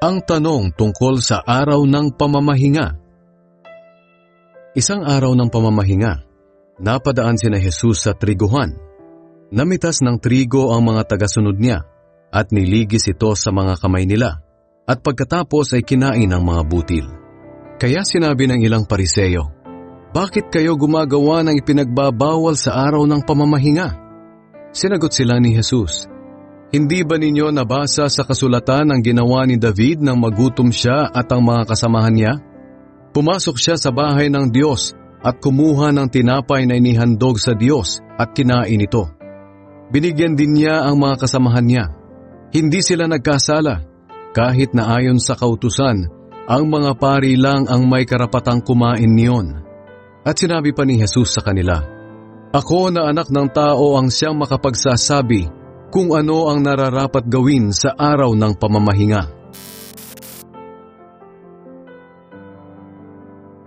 Ang tanong tungkol sa araw ng pamamahinga. Isang araw ng pamamahinga, napadaan sina Jesus sa triguhan. Namitas ng trigo ang mga tagasunod niya at niligis ito sa mga kamay nila at pagkatapos ay kinain ang mga butil. Kaya sinabi ng ilang Pariseo, "Bakit kayo gumagawa ng ipinagbabawal sa araw ng pamamahinga?" Sinagot sila ni Jesus, "Hindi ba ninyo nabasa sa kasulatan ang ginawa ni David nang magutom siya at ang mga kasamahan niya? Pumasok siya sa bahay ng Diyos at kumuha ng tinapay na inihandog sa Diyos at kinain ito. Binigyan din niya ang mga kasamahan niya. Hindi sila nagkasala, kahit na ayon sa kautusan, ang mga pari lang ang may karapatang kumain niyon." At sinabi pa ni Jesus sa kanila, "Ako na anak ng tao ang siyang makapagsasabi kung ano ang nararapat gawin sa araw ng pamamahinga."